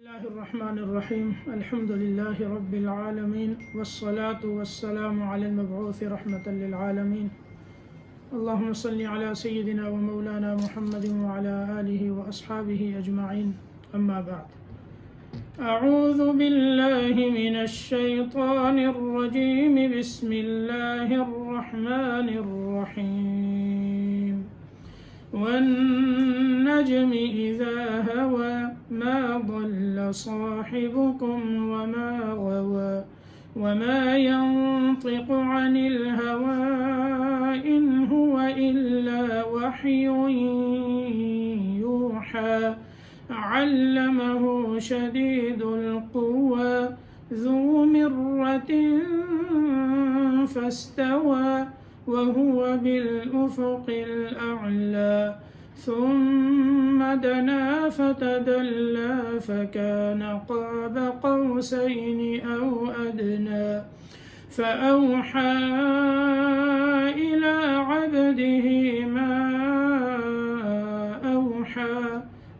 الله الرحمن الرحيم الحمد لله رب العالمين والصلاة والسلام على المبعوث رحمة للعالمين اللهم صل على سيدنا ومولانا محمد وعلى آله وأصحابه أجمعين أما بعد أعوذ بالله من الشيطان الرجيم بسم الله الرحمن الرحيم والنجم إذا هوى ما ضل صاحبكم وما غوى وما ينطق عن الهوى إن هو إلا وحي يوحى علمه شديد القوى ذو مرة فاستوى وهو بالأفق الأعلى ثم دنا فتدلى فكان قاب قوسين أو أدنى فأوحى إلى عبده ما أوحى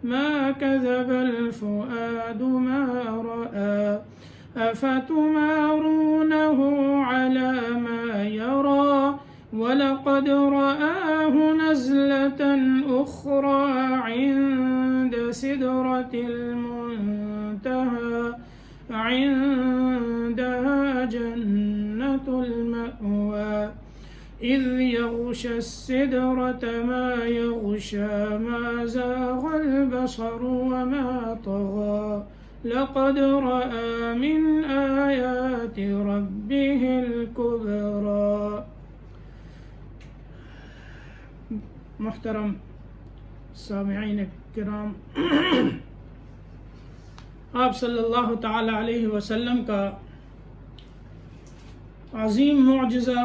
ما كذب الفؤاد ما رأى أفتمارونه على ما يرى ولقد رآه نزلة أخرى عند سدرة المنتهى عندها جنة المأوى إذ يغشى السدرة ما يغشى ما زاغ البصر وما طغى لقد رأى من آيات ربه الكبرى. محترم سامعین کرام، آپ صلی اللہ تعالی علیہ وسلم کا عظیم معجزہ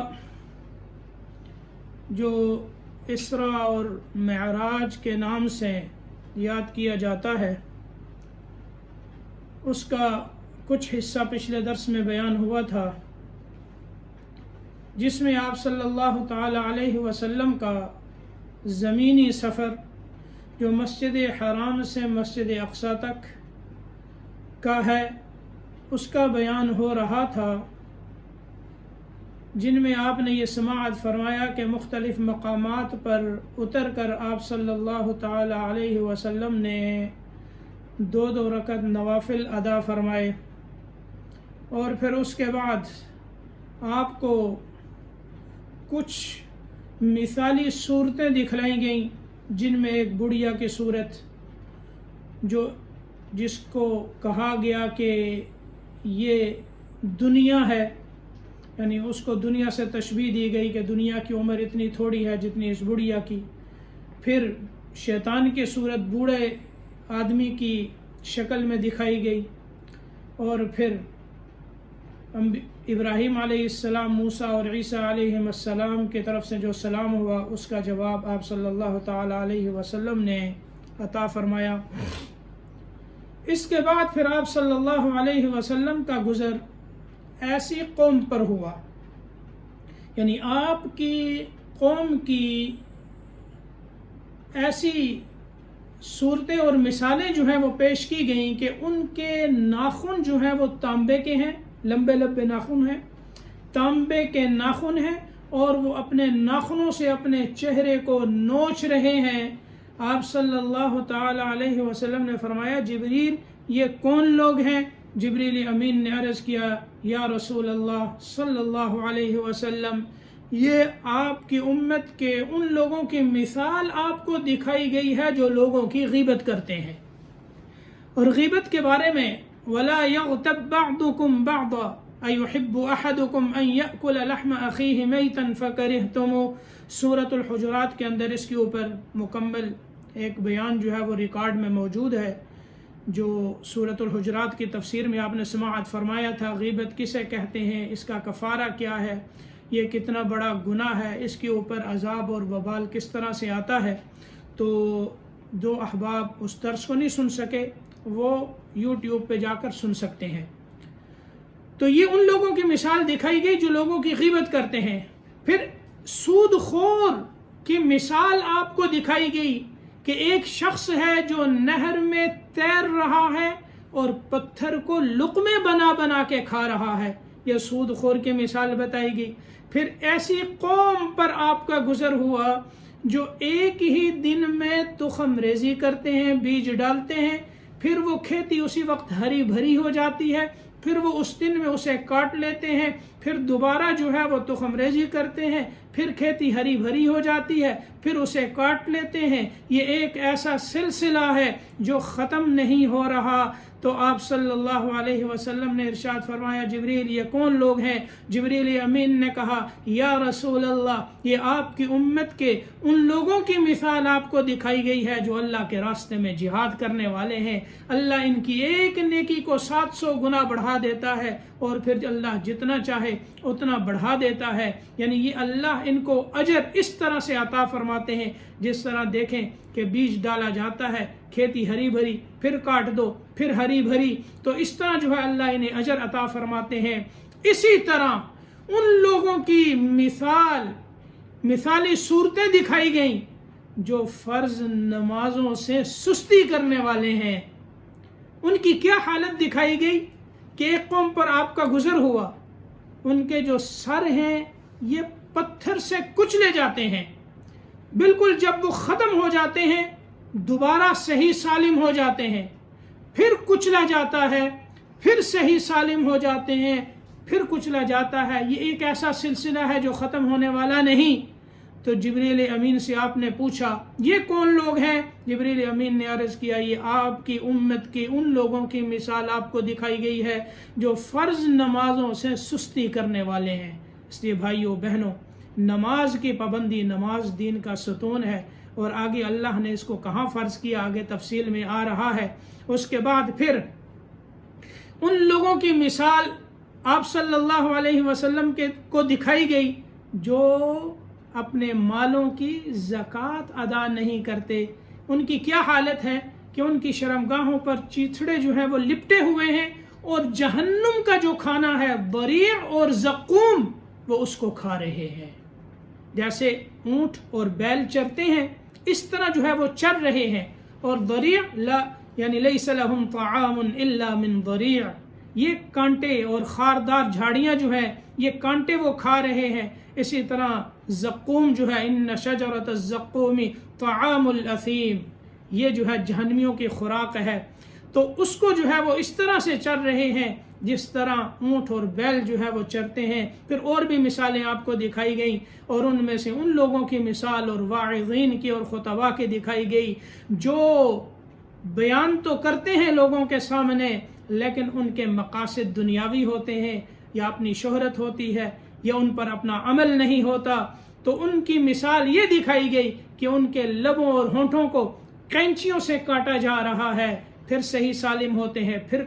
جو اسراء اور معراج کے نام سے یاد کیا جاتا ہے، اس کا کچھ حصہ پچھلے درس میں بیان ہوا تھا، جس میں آپ صلی اللہ تعالی علیہ وسلم کا زمینی سفر جو مسجد حرام سے مسجد اقصی تک کا ہے، اس کا بیان ہو رہا تھا، جن میں آپ نے یہ سماعت فرمایا کہ مختلف مقامات پر اتر کر آپ صلی اللہ تعالی علیہ وسلم نے 2 رکعت نوافل ادا فرمائے، اور پھر اس کے بعد آپ کو کچھ مثالی صورتیں دکھلائی گئیں، جن میں ایک بڑھیا کی صورت جس کو کہا گیا کہ یہ دنیا ہے، یعنی اس کو دنیا سے تشبیہ دی گئی کہ دنیا کی عمر اتنی تھوڑی ہے جتنی اس بڑھیا کی. پھر شیطان کی صورت بوڑھے آدمی کی شکل میں دکھائی گئی، اور پھر ابراہیم علیہ السلام، موسیٰ اور عیسیٰ علیہ السلام کی طرف سے جو سلام ہوا، اس کا جواب آپ صلی اللہ تعالی علیہ وسلم نے عطا فرمایا. اس کے بعد پھر آپ صلی اللہ علیہ وسلم کا گزر ایسی قوم پر ہوا، یعنی آپ کی قوم کی ایسی صورتیں اور مثالیں جو ہیں وہ پیش کی گئیں کہ ان کے ناخن جو ہیں وہ تانبے کے ہیں، لمبے لمبے ناخن ہیں، تانبے کے ناخن ہیں، اور وہ اپنے ناخنوں سے اپنے چہرے کو نوچ رہے ہیں. آپ صلی اللہ تعالی علیہ وسلم نے فرمایا، جبریل یہ کون لوگ ہیں؟ جبریل امین نے عرض کیا، یا رسول اللہ صلی اللہ علیہ وسلم، یہ آپ کی امت کے ان لوگوں کی مثال آپ کو دکھائی گئی ہے جو لوگوں کی غیبت کرتے ہیں. اور غیبت کے بارے میں وَلَا يَغْتَبْ بَعْضُكُمْ بَعْضًا أَيُحِبُّ أَحَدُكُمْ أَنْ يَأْكُلَ لَحْمَ أَخِيهِ مَيْتًا فَكَرِهْتُمُ. سورۃ الحجرات کے اندر اس کے اوپر مکمل ایک بیان جو ہے وہ ریکارڈ میں موجود ہے، جو سورۃ الحجرات کی تفسیر میں آپ نے سماعت فرمایا تھا. غیبت کسے کہتے ہیں، اس کا کفارہ کیا ہے، یہ کتنا بڑا گناہ ہے، اس کے اوپر عذاب اور وبال کس طرح سے آتا ہے. تو جو احباب اس درس کو نہیں سن سکے وہ یوٹیوب پہ جا کر سن سکتے ہیں. تو یہ ان لوگوں کی مثال دکھائی گئی جو لوگوں کی غیبت کرتے ہیں. پھر سود خور کی مثال آپ کو دکھائی گئی کہ ایک شخص ہے جو نہر میں تیر رہا ہے اور پتھر کو لقمے بنا بنا کے کھا رہا ہے۔ یہ سود خور کی مثال بتائی گئی۔ پھر ایسی قوم پر آپ کا گزر ہوا جو ایک ہی دن میں تخم ریزی کرتے ہیں، بیج ڈالتے ہیں، پھر وہ کھیتی اسی وقت ہری بھری ہو جاتی ہے، پھر وہ اس دن میں اسے کاٹ لیتے ہیں، پھر دوبارہ جو ہے وہ تخم ریزی کرتے ہیں، پھر کھیتی ہری بھری ہو جاتی ہے، پھر اسے کاٹ لیتے ہیں۔ یہ ایک ایسا سلسلہ ہے جو ختم نہیں ہو رہا۔ تو آپ صلی اللہ علیہ وسلم نے ارشاد فرمایا، جبریل یہ کون لوگ ہیں؟ جبریل امین نے کہا، یا رسول اللہ، یہ آپ کی امت کے ان لوگوں کی مثال آپ کو دکھائی گئی ہے جو اللہ کے راستے میں جہاد کرنے والے ہیں۔ اللہ ان کی ایک نیکی کو 700 گنا بڑھا دیتا ہے، اور پھر اللہ جتنا چاہے اتنا بڑھا دیتا ہے۔ یعنی یہ اللہ ان کو اجر اس طرح سے عطا فرماتے ہیں، جس طرح دیکھیں کہ بیج ڈالا جاتا ہے، کھیتی ہری بھری، پھر کاٹ دو، پھر ہری بھری، تو اس طرح جو ہے اللہ انہیں اجر عطا فرماتے ہیں۔ اسی طرح ان لوگوں کی مثالی صورتیں دکھائی گئیں جو فرض نمازوں سے سستی کرنے والے ہیں۔ ان کی کیا حالت دکھائی گئی کہ ایک قوم پر آپ کا گزر ہوا، ان کے جو سر ہیں یہ پتھر سے کچلے جاتے ہیں، بالکل جب وہ ختم ہو جاتے ہیں دوبارہ صحیح سالم ہو جاتے ہیں، پھر کچلا جاتا ہے، پھر صحیح سالم ہو جاتے ہیں، پھر کچلا جاتا ہے۔ یہ ایک ایسا سلسلہ ہے جو ختم ہونے والا نہیں۔ تو جبریل امین سے آپ نے پوچھا یہ کون لوگ ہیں؟ جبریل امین نے عرض کیا یہ آپ کی امت کے ان لوگوں کی مثال آپ کو دکھائی گئی ہے جو فرض نمازوں سے سستی کرنے والے ہیں۔ اس لیے بھائیوں بہنوں، نماز کی پابندی، نماز دین کا ستون ہے، اور آگے اللہ نے اس کو کہاں فرض کیا آگے تفصیل میں آ رہا ہے۔ اس کے بعد پھر ان لوگوں کی مثال آپ صلی اللہ علیہ وسلم کو دکھائی گئی جو اپنے مالوں کی زکوٰۃ ادا نہیں کرتے۔ ان کی کیا حالت ہے کہ ان کی شرمگاہوں پر چیتھڑے جو ہیں وہ لپٹے ہوئے ہیں، اور جہنم کا جو کھانا ہے ضریع اور زقوم وہ اس کو کھا رہے ہیں۔ جیسے اونٹ اور بیل چرتے ہیں اس طرح جو ہے وہ چر رہے ہیں، اور ضریع یعنی لیس لہم طعام الا من ضریع، یہ کانٹے اور خاردار جھاڑیاں جو ہیں یہ کانٹے وہ کھا رہے ہیں۔ اسی طرح زقوم جو ہے، ان شجرۃ الزقوم طعام الاثیم، یہ جو ہے جہنمیوں کی خوراک ہے۔ تو اس کو جو ہے وہ اس طرح سے چر رہے ہیں جس طرح اونٹ اور بیل جو ہے وہ چرتے ہیں۔ پھر اور بھی مثالیں آپ کو دکھائی گئیں، اور ان میں سے ان لوگوں کی مثال اور واعظین کی اور خطباء کی دکھائی گئی جو بیان تو کرتے ہیں لوگوں کے سامنے، لیکن ان کے مقاصد دنیاوی ہوتے ہیں، یا اپنی شہرت ہوتی ہے، یا ان پر اپنا عمل نہیں ہوتا۔ تو ان کی مثال یہ دکھائی گئی کہ ان کے لبوں اور ہونٹوں کو کینچیوں سے کاٹا جا رہا ہے، پھر صحیح سالم ہوتے ہیں، پھر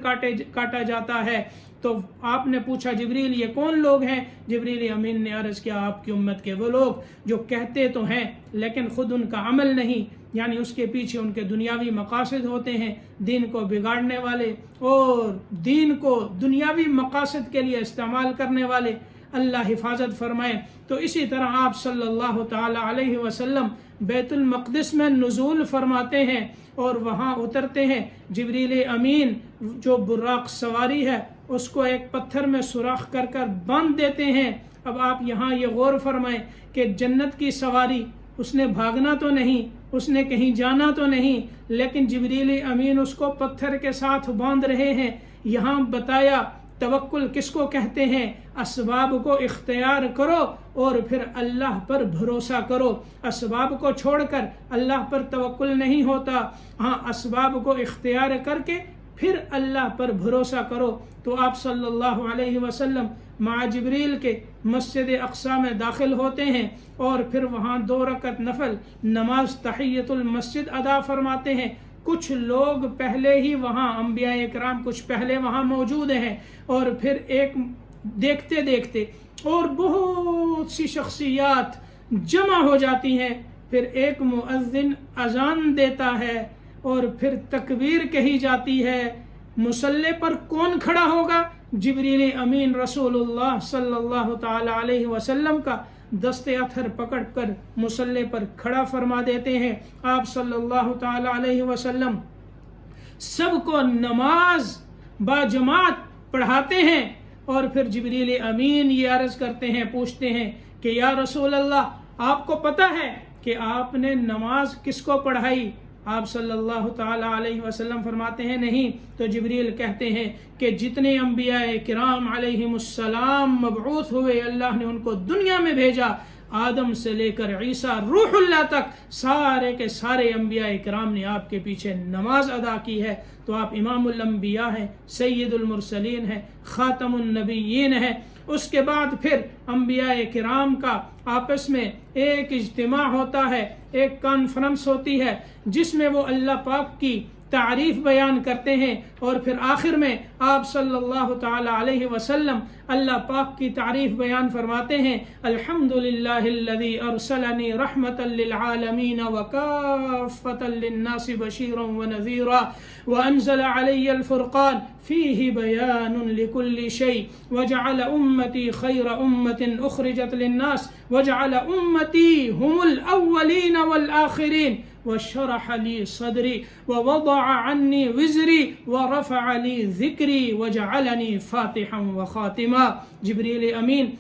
کاٹا جاتا ہے۔ تو آپ نے پوچھا جبریل یہ کون لوگ ہیں؟ جبریل امین نے عرض کیا آپ کی امت کے وہ لوگ جو کہتے تو ہیں لیکن خود ان کا عمل نہیں، یعنی اس کے پیچھے ان کے دنیاوی مقاصد ہوتے ہیں، دین کو بگاڑنے والے اور دین کو دنیاوی مقاصد کے لیے استعمال کرنے والے۔ اللہ حفاظت فرمائے۔ تو اسی طرح آپ صلی اللہ تعالی علیہ وسلم بیت المقدس میں نزول فرماتے ہیں اور وہاں اترتے ہیں۔ جبریل امین جو براق سواری ہے اس کو ایک پتھر میں سوراخ کر کر باندھ دیتے ہیں۔ اب آپ یہاں یہ غور فرمائیں کہ جنت کی سواری، اس نے بھاگنا تو نہیں، اس نے کہیں جانا تو نہیں، لیکن جبریل امین اس کو پتھر کے ساتھ باندھ رہے ہیں۔ یہاں بتایا توکل کس کو کہتے ہیں؟ اسباب کو اختیار کرو اور پھر اللہ پر بھروسہ کرو۔ اسباب کو چھوڑ کر اللہ پر توکل نہیں ہوتا، ہاں اسباب کو اختیار کر کے پھر اللہ پر بھروسہ کرو۔ تو آپ صلی اللہ علیہ وسلم مع جبریل کے مسجد اقصی میں داخل ہوتے ہیں، اور پھر وہاں 2 رکعت نفل نماز تحیۃ المسجد ادا فرماتے ہیں۔ کچھ لوگ پہلے ہی وہاں، انبیاء اکرام کچھ پہلے وہاں موجود ہیں، اور پھر ایک دیکھتے دیکھتے اور بہت سی شخصیات جمع ہو جاتی ہیں، پھر ایک مؤذن اذان دیتا ہے اور پھر تکبیر کہی جاتی ہے۔ مصلی پر کون کھڑا ہوگا؟ جبریل امین رسول اللہ صلی اللہ تعالی علیہ وسلم کا دست اتھر پکڑ کر مصلی پر کھڑا فرما دیتے ہیں۔ آپ صلی اللہ تعالی علیہ وسلم سب کو نماز باجماعت پڑھاتے ہیں، اور پھر جبریل امین یہ عرض کرتے ہیں، پوچھتے ہیں کہ یا رسول اللہ، آپ کو پتہ ہے کہ آپ نے نماز کس کو پڑھائی؟ آپ صلی اللہ تعالی علیہ وسلم فرماتے ہیں نہیں. تو جبریل کہتے ہیں کہ جتنے انبیاء کرام علیہم السلام مبعوث ہوئے، اللہ نے ان کو دنیا میں بھیجا، آدم سے لے کر عیسیٰ روح اللہ تک سارے کے سارے انبیاء کرام نے آپ کے پیچھے نماز ادا کی ہے. تو آپ امام الانبیاء ہیں، سید المرسلین ہیں، خاتم النبیین ہیں. اس کے بعد پھر انبیاء کرام کا آپس میں ایک اجتماع ہوتا ہے، ایک کانفرنس ہوتی ہے، جس میں وہ اللہ پاک کی تعریف بیان کرتے ہیں، اور پھر آخر میں آپ صلی اللہ تعالی علیہ وسلم اللہ پاک کی تعریف بیان فرماتے ہیں. الحمدللہ الذی ارسلنی رحمتا للعالمین وکافتا للناس بشیرا ونذیرا وانزل علی الفرقان فیہ بیان لکل شیء وجعل امتی خیر امت اخرجت للناس وجعل امتی هم الاولین والآخرین وشرح لي صدري ووضع عني وزري ورفع لي ذكري وجعلني فاتحا وخاتما. جبریل امین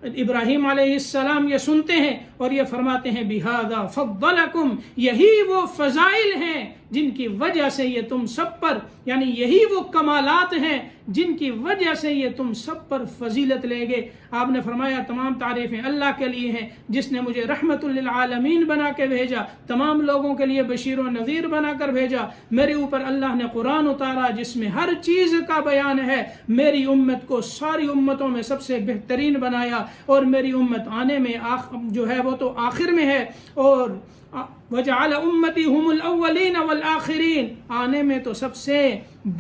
ابراہیم علیہ السلام یہ سنتے ہیں اور یہ فرماتے ہیں بہذا فضلکم، یہی وہ فضائل ہیں جن کی وجہ سے یہ تم سب پر، یعنی یہی وہ کمالات ہیں جن کی وجہ سے یہ تم سب پر فضیلت لے گئے. آپ نے فرمایا تمام تعریفیں اللہ کے لیے ہیں جس نے مجھے رحمت للعالمین بنا کے بھیجا، تمام لوگوں کے لیے بشیر و نذیر بنا کر بھیجا. میرے اوپر اللہ نے قرآن اتارا جس میں ہر چیز کا بیان ہے. میری امت کو ساری امتوں میں سب سے بہترین بنایا، اور میری امت آنے میں جو ہے وہ تو آخر میں ہے، اور وجعل امتی هم الاولین والآخرین آنے میں تو سب سے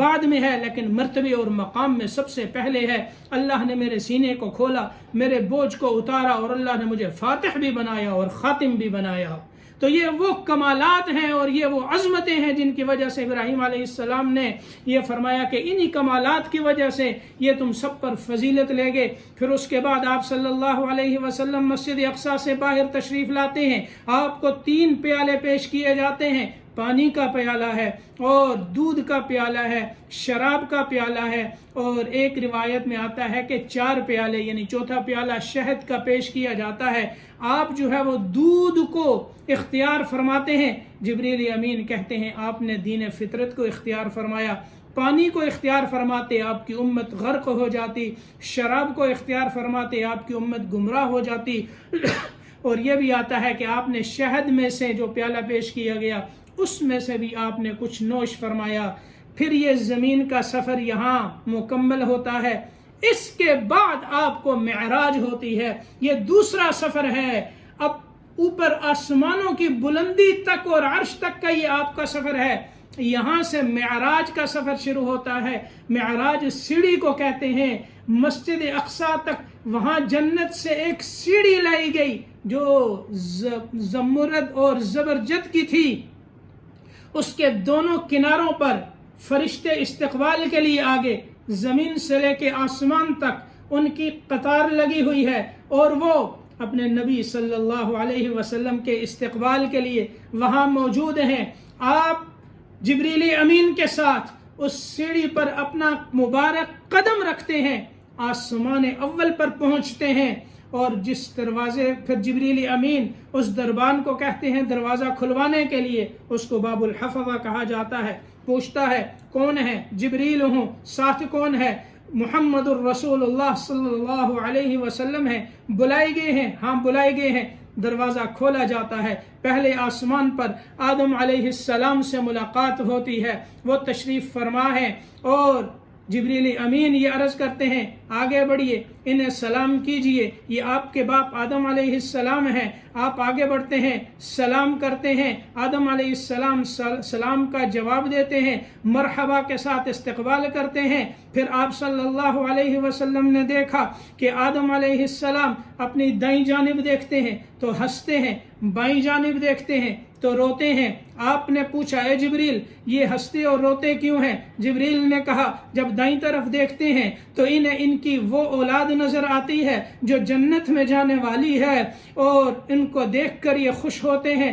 بعد میں ہے، لیکن مرتبے اور مقام میں سب سے پہلے ہے. اللہ نے میرے سینے کو کھولا، میرے بوجھ کو اتارا، اور اللہ نے مجھے فاتح بھی بنایا اور خاتم بھی بنایا. تو یہ وہ کمالات ہیں اور یہ وہ عظمتیں ہیں جن کی وجہ سے ابراہیم علیہ السلام نے یہ فرمایا کہ انہی کمالات کی وجہ سے یہ تم سب پر فضیلت لے گئے. پھر اس کے بعد آپ صلی اللہ علیہ وسلم مسجد اقصی سے باہر تشریف لاتے ہیں. آپ کو 3 پیالے پیش کیے جاتے ہیں، پانی کا پیالہ ہے اور دودھ کا پیالہ ہے، شراب کا پیالہ ہے، اور ایک روایت میں آتا ہے کہ 4 پیالے یعنی چوتھا پیالہ شہد کا پیش کیا جاتا ہے. آپ جو ہے وہ دودھ کو اختیار فرماتے ہیں. جبریل امین کہتے ہیں آپ نے دین فطرت کو اختیار فرمایا. پانی کو اختیار فرماتے آپ کی امت غرق ہو جاتی، شراب کو اختیار فرماتے آپ کی امت گمراہ ہو جاتی. اور یہ بھی آتا ہے کہ آپ نے شہد میں سے جو پیالہ پیش کیا گیا اس میں سے بھی آپ نے کچھ نوش فرمایا. پھر یہ زمین کا سفر یہاں مکمل ہوتا ہے. اس کے بعد آپ کو معراج ہوتی ہے. یہ دوسرا سفر ہے. اب اوپر آسمانوں کی بلندی تک اور عرش تک کا یہ آپ کا سفر ہے. یہاں سے معراج کا سفر شروع ہوتا ہے. معراج سیڑھی کو کہتے ہیں. مسجد اقصی تک وہاں جنت سے ایک سیڑھی لائی گئی جو زمرد اور زبرجد کی تھی. اس کے دونوں کناروں پر فرشتے استقبال کے لیے آگے، زمین سے لے کے آسمان تک ان کی قطار لگی ہوئی ہے، اور وہ اپنے نبی صلی اللہ علیہ وسلم کے استقبال کے لیے وہاں موجود ہیں. آپ جبریل امین کے ساتھ اس سیڑھی پر اپنا مبارک قدم رکھتے ہیں، آسمان اول پر پہنچتے ہیں، اور جس دروازے پھر جبریل امین اس دربان کو کہتے ہیں دروازہ کھلوانے کے لیے، اس کو باب الحفظہ کہا جاتا ہے. پوچھتا ہے کون ہے؟ جبریل ہوں. ساتھ کون ہے؟ محمد الرسول اللہ صلی اللہ علیہ وسلم ہے. بلائے گئے ہیں؟ ہاں بلائے گئے ہیں. دروازہ کھولا جاتا ہے. پہلے آسمان پر آدم علیہ السلام سے ملاقات ہوتی ہے. وہ تشریف فرما ہے، اور جبریل امین یہ عرض کرتے ہیں آگے بڑھیے، انہیں سلام کیجئے، یہ آپ کے باپ آدم علیہ السلام ہیں. آپ آگے بڑھتے ہیں، سلام کرتے ہیں. آدم علیہ السلام سلام کا جواب دیتے ہیں، مرحبا کے ساتھ استقبال کرتے ہیں. پھر آپ صلی اللہ علیہ وسلم نے دیکھا کہ آدم علیہ السلام اپنی دائیں جانب دیکھتے ہیں تو ہنستے ہیں، بائیں جانب دیکھتے ہیں تو روتے ہیں. آپ نے پوچھا اے جبریل یہ ہنستے اور روتے کیوں ہیں؟ جبریل نے کہا جب دائیں طرف دیکھتے ہیں تو انہیں ان کی وہ اولاد نظر آتی ہے جو جنت میں جانے والی ہے، اور ان کو دیکھ کر یہ خوش ہوتے ہیں.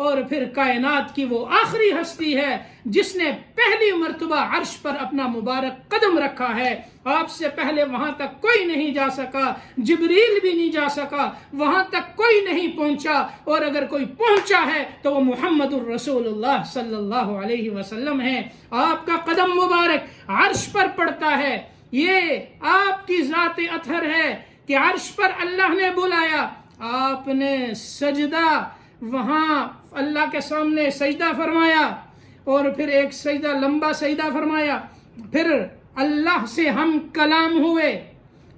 اور پھر کائنات کی وہ آخری ہستی ہے جس نے پہلی مرتبہ عرش پر اپنا مبارک قدم رکھا ہے. آپ سے پہلے وہاں تک کوئی نہیں جا سکا، جبریل بھی نہیں جا سکا، وہاں تک کوئی نہیں پہنچا، اور اگر کوئی پہنچا ہے تو وہ محمد الرسول اللہ صلی اللہ علیہ وسلم ہے. آپ کا قدم مبارک عرش پر پڑتا ہے. یہ آپ کی ذات اطہر ہے کہ عرش پر اللہ نے بلایا، آپ نے سجدہ وہاں اللہ کے سامنے سجدہ فرمایا، اور پھر ایک سجدہ لمبا سجدہ فرمایا، پھر اللہ سے ہم کلام ہوئے،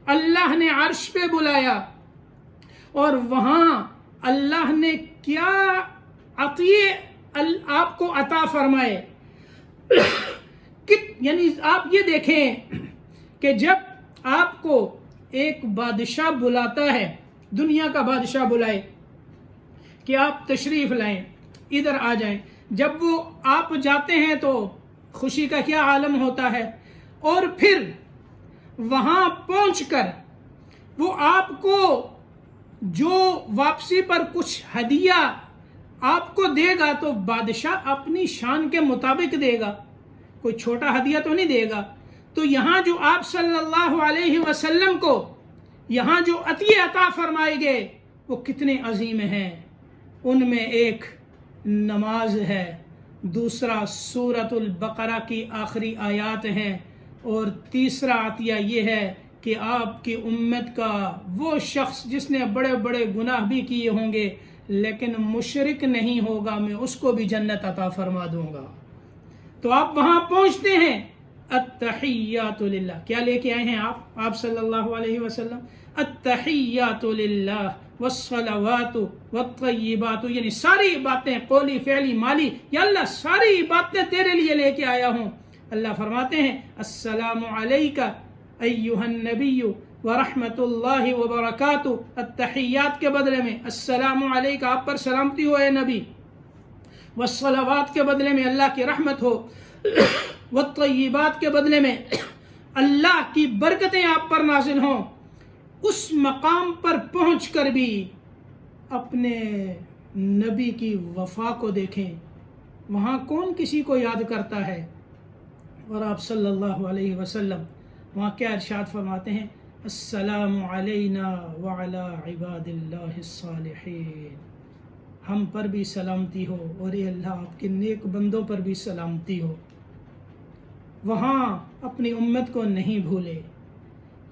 اللہ نے عرش پہ بلایا، اور وہاں اللہ نے کیا عطیے آپ کو عطا فرمائے. یعنی آپ یہ دیکھیں کہ جب آپ کو ایک بادشاہ بلاتا ہے، دنیا کا بادشاہ بلائے کہ آپ تشریف لائیں، ادھر آ جائیں، جب وہ آپ جاتے ہیں تو خوشی کا کیا عالم ہوتا ہے، اور پھر وہاں پہنچ کر وہ آپ کو جو واپسی پر کچھ ہدیہ آپ کو دے گا تو بادشاہ اپنی شان کے مطابق دے گا، کوئی چھوٹا ہدیہ تو نہیں دے گا. تو یہاں جو آپ صلی اللہ علیہ وسلم کو یہاں جو عطیے عطا فرمائے گئے وہ کتنے عظیم ہیں. ان میں ایک نماز ہے، دوسرا سورۃ البقرہ کی آخری آیات ہیں، اور تیسرا عطیہ یہ ہے کہ آپ کی امت کا وہ شخص جس نے بڑے بڑے گناہ بھی کیے ہوں گے لیکن مشرک نہیں ہوگا، میں اس کو بھی جنت عطا فرما دوں گا. تو آپ وہاں پہنچتے ہیں، التحیات للہ، کیا لے کے آئے ہیں آپ صلی اللہ علیہ وسلم؟ التحیات للہ والصلوات والطیبات، یعنی ساری باتیں قولی فعلی مالی، یا اللہ ساری باتیں تیرے لیے لے کے آیا ہوں. اللہ فرماتے ہیں السلام علیکہ ایہا النبی ورحمۃ اللہ وبرکاتہ. التحیات کے بدلے میں السلام علیکہ، آپ پر سلامتی ہو اے نبی، والصلوات کے بدلے میں اللہ کی رحمت ہو، والطیبات کے بدلے میں اللہ کی برکتیں آپ پر نازل ہوں. اس مقام پر پہنچ کر بھی اپنے نبی کی وفا کو دیکھیں، وہاں کون کسی کو یاد کرتا ہے، اور آپ صلی اللہ علیہ وسلم وہاں کیا ارشاد فرماتے ہیں؟ السلام علینا وعلی عباد اللہ الصالحین، ہم پر بھی سلامتی ہو اور اے اللہ آپ کے نیک بندوں پر بھی سلامتی ہو. وہاں اپنی امت کو نہیں بھولے.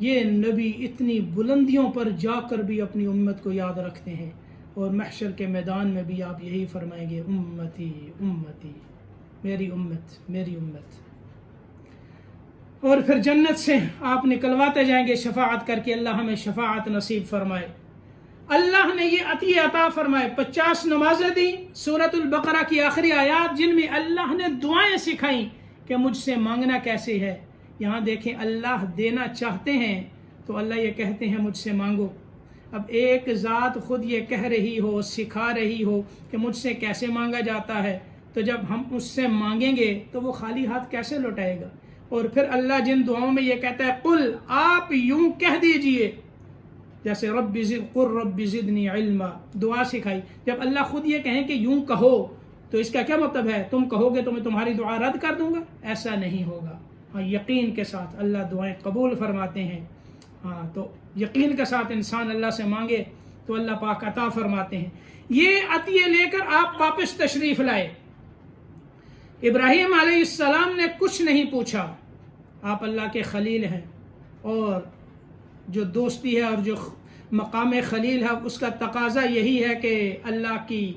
یہ نبی اتنی بلندیوں پر جا کر بھی اپنی امت کو یاد رکھتے ہیں، اور محشر کے میدان میں بھی آپ یہی فرمائیں گے امتی امتی، میری امت میری امت. اور پھر جنت سے آپ نکلواتے جائیں گے شفاعت کر کے. اللہ ہمیں شفاعت نصیب فرمائے. اللہ نے یہ عطیہ عطا فرمائے، 50 نمازیں دیں، سورۃ البقرہ کی آخری آیات جن میں اللہ نے دعائیں سکھائیں کہ مجھ سے مانگنا کیسے ہے. یہاں دیکھیں اللہ دینا چاہتے ہیں تو اللہ یہ کہتے ہیں مجھ سے مانگو. اب ایک ذات خود یہ کہہ رہی ہو، سکھا رہی ہو کہ مجھ سے کیسے مانگا جاتا ہے، تو جب ہم اس سے مانگیں گے تو وہ خالی ہاتھ کیسے لوٹائے گا. اور پھر اللہ جن دعاؤں میں یہ کہتا ہے قل، آپ یوں کہہ دیجئے، جیسے رب زدنی علما دعا سکھائی. جب اللہ خود یہ کہیں کہ یوں کہو تو اس کا کیا مطلب ہے؟ تم کہو گے تو میں تمہاری دعا رد کر دوں گا؟ ایسا نہیں ہوگا. ہاں یقین کے ساتھ اللہ دعائیں قبول فرماتے ہیں. ہاں تو یقین کے ساتھ انسان اللہ سے مانگے تو اللہ پاک عطا فرماتے ہیں. یہ عطیے لے کر آپ واپس تشریف لائے. ابراہیم علیہ السلام نے کچھ نہیں پوچھا، آپ اللہ کے خلیل ہیں، اور جو دوستی ہے اور جو مقام خلیل ہے اس کا تقاضا یہی ہے کہ اللہ کی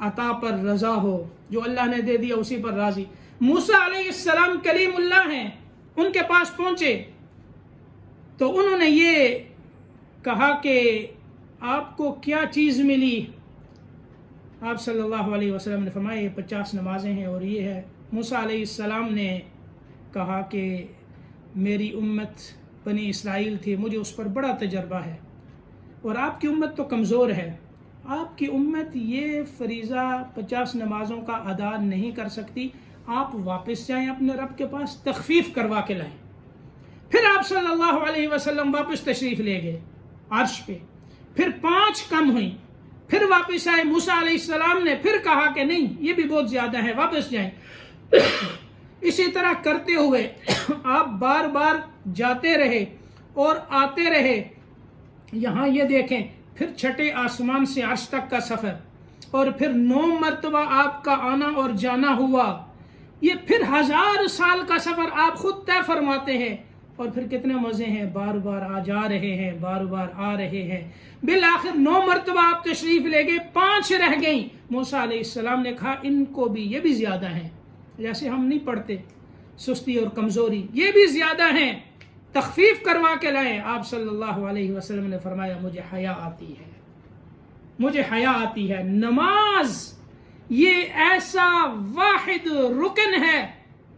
عطا پر رضا ہو، جو اللہ نے دے دیا اسی پر راضی. موسیٰ علیہ السلام کلیم اللہ ہیں، ان کے پاس پہنچے تو انہوں نے یہ کہا کہ آپ کو کیا چیز ملی؟ آپ صلی اللہ علیہ وسلم نے فرمایا یہ 50 نمازیں ہیں اور یہ ہے. موسیٰ علیہ السلام نے کہا کہ میری امت بنی اسرائیل تھی، مجھے اس پر بڑا تجربہ ہے، اور آپ کی امت تو کمزور ہے، آپ کی امت یہ فریضہ 50 نمازوں کا ادا نہیں کر سکتی، آپ واپس جائیں اپنے رب کے پاس، تخفیف کروا کے لائیں. پھر آپ صلی اللہ علیہ وسلم واپس تشریف لے گئے عرش پہ. پھر 5 کم ہوئیں، پھر واپس آئے، موسیٰ علیہ السلام نے پھر کہا کہ نہیں یہ بھی بہت زیادہ ہے، واپس جائیں۔ اسی طرح کرتے ہوئے آپ بار بار جاتے رہے اور آتے رہے۔ یہاں یہ دیکھیں، پھر چھٹے آسمان سے عرش تک کا سفر، اور پھر 9 مرتبہ آپ کا آنا اور جانا ہوا۔ یہ پھر 1000 سال کا سفر آپ خود طے فرماتے ہیں، اور پھر کتنے مزے ہیں، بار بار آ جا رہے ہیں، بار بار آ رہے ہیں۔ بالآخر 9 مرتبہ آپ تشریف لے گئے، 5 رہ گئیں۔ موسیٰ علیہ السلام نے کہا ان کو بھی، یہ بھی زیادہ ہیں، جیسے ہم نہیں پڑھتے، سستی اور کمزوری، یہ بھی زیادہ ہیں، تخفیف کروا کے لائیں۔ آپ صلی اللہ علیہ وسلم نے فرمایا مجھے حیا آتی ہے، مجھے حیا آتی ہے۔ نماز یہ ایسا واحد رکن ہے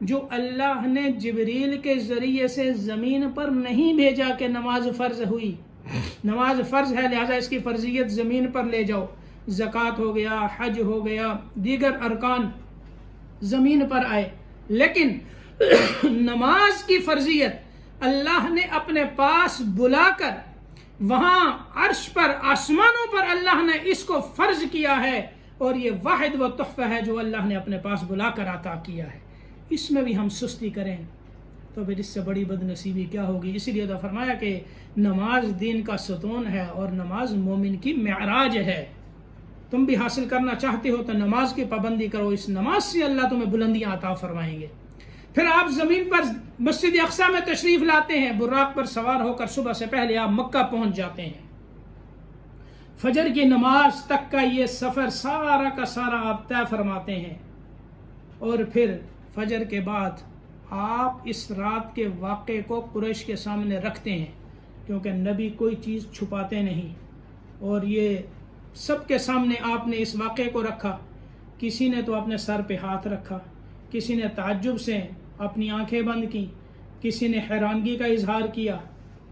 جو اللہ نے جبریل کے ذریعے سے زمین پر نہیں بھیجا کہ نماز فرض ہوئی۔ نماز فرض ہے لہذا اس کی فرضیت زمین پر لے جاؤ۔ زکوٰۃ ہو گیا، حج ہو گیا، دیگر ارکان زمین پر آئے، لیکن نماز کی فرضیت اللہ نے اپنے پاس بلا کر وہاں عرش پر، آسمانوں پر اللہ نے اس کو فرض کیا ہے، اور یہ واحد و تحفہ ہے جو اللہ نے اپنے پاس بلا کر عطا کیا ہے۔ اس میں بھی ہم سستی کریں تو پھر اس سے بڑی بد نصیبی کیا ہوگی۔ اسی لیے تو فرمایا کہ نماز دین کا ستون ہے اور نماز مومن کی معراج ہے۔ تم بھی حاصل کرنا چاہتے ہو تو نماز کی پابندی کرو، اس نماز سے اللہ تمہیں بلندیاں عطا فرمائیں گے۔ پھر آپ زمین پر مسجد اقصیٰ میں تشریف لاتے ہیں، براق پر سوار ہو کر صبح سے پہلے آپ مکہ پہنچ جاتے ہیں۔ فجر کی نماز تک کا یہ سفر سارا کا سارا آپ طے فرماتے ہیں، اور پھر فجر کے بعد آپ اس رات کے واقعے کو قریش کے سامنے رکھتے ہیں، کیونکہ نبی کوئی چیز چھپاتے نہیں، اور یہ سب کے سامنے آپ نے اس واقعے کو رکھا۔ کسی نے تو اپنے سر پہ ہاتھ رکھا، کسی نے تعجب سے اپنی آنکھیں بند کی، کسی نے حیرانگی کا اظہار کیا،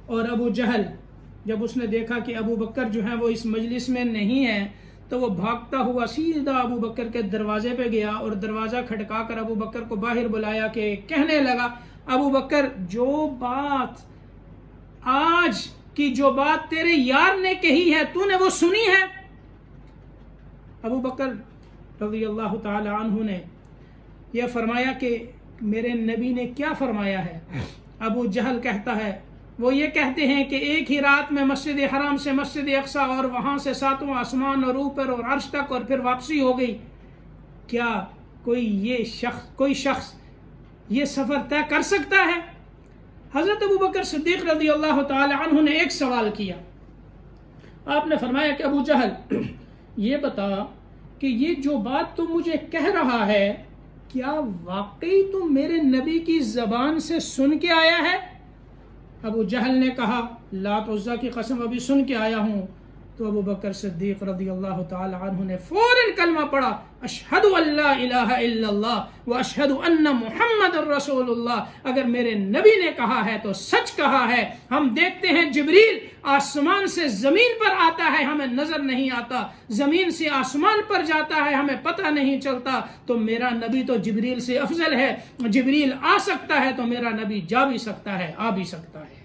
اور ابو جہل جب اس نے دیکھا کہ ابو بکر جو ہیں وہ اس مجلس میں نہیں ہیں تو وہ بھاگتا ہوا سیدھا ابو بکر کے دروازے پہ گیا اور دروازہ کھٹکا کر ابو بکر کو باہر بلایا کہ کہنے لگا ابو بکر جو بات آج کی جو بات تیرے یار نے کہی ہے تو نے وہ سنی ہے؟ ابو بکر رضی اللہ تعالی عنہ نے یہ فرمایا کہ میرے نبی نے کیا فرمایا ہے؟ ابو جہل کہتا ہے وہ یہ کہتے ہیں کہ ایک ہی رات میں مسجد حرام سے مسجد اقصیٰ اور وہاں سے 7واں آسمان اور اوپر اور عرش تک اور پھر واپسی ہو گئی۔ کیا کوئی شخص یہ سفر طے کر سکتا ہے؟ حضرت ابو بکر صدیق رضی اللہ تعالی عنہ نے ایک سوال کیا۔ آپ نے فرمایا کہ ابو جہل یہ بتا کہ یہ جو بات تو مجھے کہہ رہا ہے کیا واقعی تو میرے نبی کی زبان سے سن کے آیا ہے؟ ابو جہل نے کہا لات عزا کی قسم ابھی سن کے آیا ہوں۔ تو ابو بکر صدیق رضی اللہ تعالی عنہ نے فوراً کلمہ پڑھا، اشہد ان لا الہ الا اللہ و اشہد ان محمد رسول اللہ۔ اگر میرے نبی نے کہا ہے تو سچ کہا ہے۔ ہم دیکھتے ہیں جبریل آسمان سے زمین پر آتا ہے، ہمیں نظر نہیں آتا، زمین سے آسمان پر جاتا ہے، ہمیں پتہ نہیں چلتا، تو میرا نبی تو جبریل سے افضل ہے۔ جبریل آ سکتا ہے تو میرا نبی جا بھی سکتا ہے، آ بھی سکتا ہے۔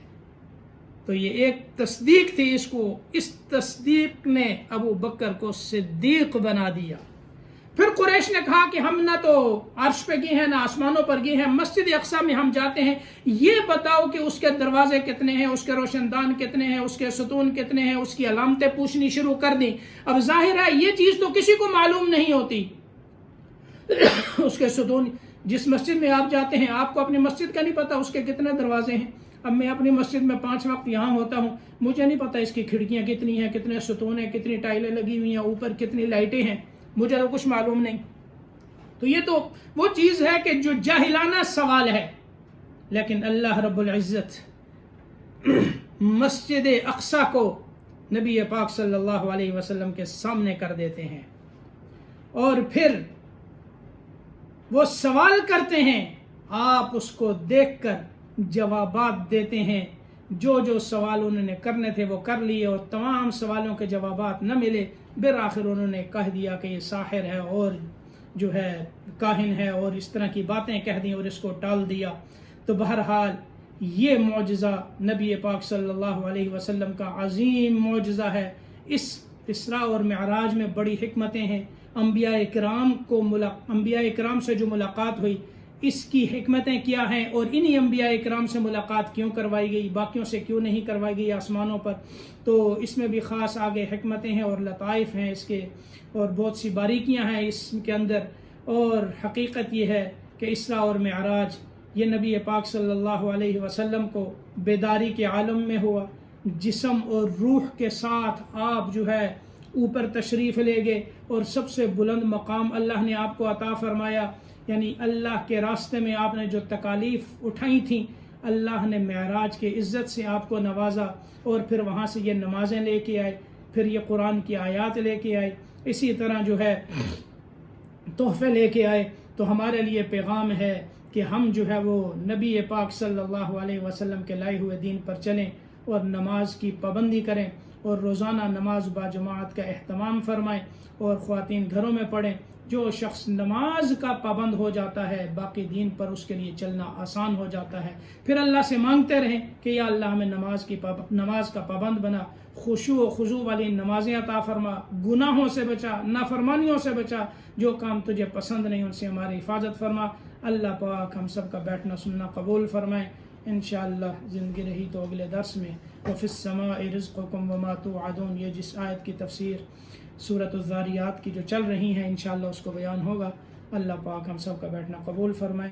تو یہ ایک تصدیق تھی، اس تصدیق نے ابو بکر کو صدیق بنا دیا۔ پھر قریش نے کہا کہ ہم نہ تو عرش پہ گئے ہیں نہ آسمانوں پر گئے ہیں، مسجد اقصیٰ میں ہم جاتے ہیں، یہ بتاؤ کہ اس کے دروازے کتنے ہیں، اس کے روشن دان کتنے ہیں، اس کے ستون کتنے ہیں، اس کی علامتیں پوچھنی شروع کر دیں۔ اب ظاہر ہے یہ چیز تو کسی کو معلوم نہیں ہوتی۔ اس کے ستون، جس مسجد میں آپ جاتے ہیں آپ کو اپنی مسجد کا نہیں پتا اس کے کتنے دروازے ہیں۔ اب میں اپنی مسجد میں 5 وقت یہاں ہوتا ہوں، مجھے نہیں پتا اس کی کھڑکیاں کتنی ہیں، کتنے ستون ہیں، کتنی ٹائلیں لگی ہوئی ہیں، اوپر کتنی لائٹیں ہیں، مجھے تو کچھ معلوم نہیں۔ تو یہ تو وہ چیز ہے کہ جو جاہلانہ سوال ہے، لیکن اللہ رب العزت مسجد اقصیٰ کو نبی پاک صلی اللہ علیہ وسلم کے سامنے کر دیتے ہیں، اور پھر وہ سوال کرتے ہیں، آپ اس کو دیکھ کر جوابات دیتے ہیں۔ جو سوال انہوں نے کرنے تھے وہ کر لیے، اور تمام سوالوں کے جوابات نہ ملے، بالآخر انہوں نے کہہ دیا کہ یہ ساحر ہے اور جو ہے کاہن ہے، اور اس طرح کی باتیں کہہ دیں اور اس کو ٹال دیا۔ تو بہرحال یہ معجزہ نبی پاک صلی اللہ علیہ وسلم کا عظیم معجزہ ہے۔ اس اسراء اور معراج میں بڑی حکمتیں ہیں. انبیاء اکرام سے جو ملاقات ہوئی اس کی حکمتیں کیا ہیں، اور انہی انبیاء اکرام سے ملاقات کیوں کروائی گئی، باقیوں سے کیوں نہیں کروائی گئی آسمانوں پر. تو اس میں بھی خاص آگے حکمتیں ہیں اور لطائف ہیں اس کے، اور بہت سی باریکیاں ہیں اس کے اندر. اور حقیقت یہ ہے کہ اسراء اور معراج یہ نبی پاک صلی اللہ علیہ وسلم کو بیداری کے عالم میں ہوا. جسم اور روح کے ساتھ آپ جو ہے اوپر تشریف لے گئے، اور سب سے بلند مقام اللہ نے آپ کو عطا فرمایا. یعنی اللہ کے راستے میں آپ نے جو تکالیف اٹھائی تھیں، اللہ نے معراج کے عزت سے آپ کو نوازا، اور پھر وہاں سے یہ نمازیں لے کے آئے، پھر یہ قرآن کی آیات لے کے آئے، اسی طرح جو ہے تحفے لے کے آئے. تو ہمارے لیے پیغام ہے کہ ہم جو ہے وہ نبی پاک صلی اللہ علیہ وسلم کے لائے ہوئے دین پر چلیں، اور نماز کی پابندی کریں، اور روزانہ نماز با جماعت کا اہتمام فرمائیں، اور خواتین گھروں میں پڑھیں. جو شخص نماز کا پابند ہو جاتا ہے، باقی دین پر اس کے لیے چلنا آسان ہو جاتا ہے. پھر اللہ سے مانگتے رہیں کہ یا اللہ ہمیں نماز کا پابند بنا، خشوع و خضوع والی نمازیں عطا فرما، گناہوں سے بچا، نافرمانیوں سے بچا، جو کام تجھے پسند نہیں ان سے ہماری حفاظت فرما. اللہ پاک ہم سب کا بیٹھنا سننا قبول فرمائیں. انشاءاللہ زندگی رہی تو اگلے درس میں وَفِي السَّمَاءِ رِزْقُكُمْ وَمَا تُوعَدُونَ، یہ جس آیت کی تفسیر سورۃ الذاریات کی جو چل رہی ہیں انشاءاللہ اس کو بیان ہوگا. اللہ پاک ہم سب کا بیٹھنا قبول فرمائے.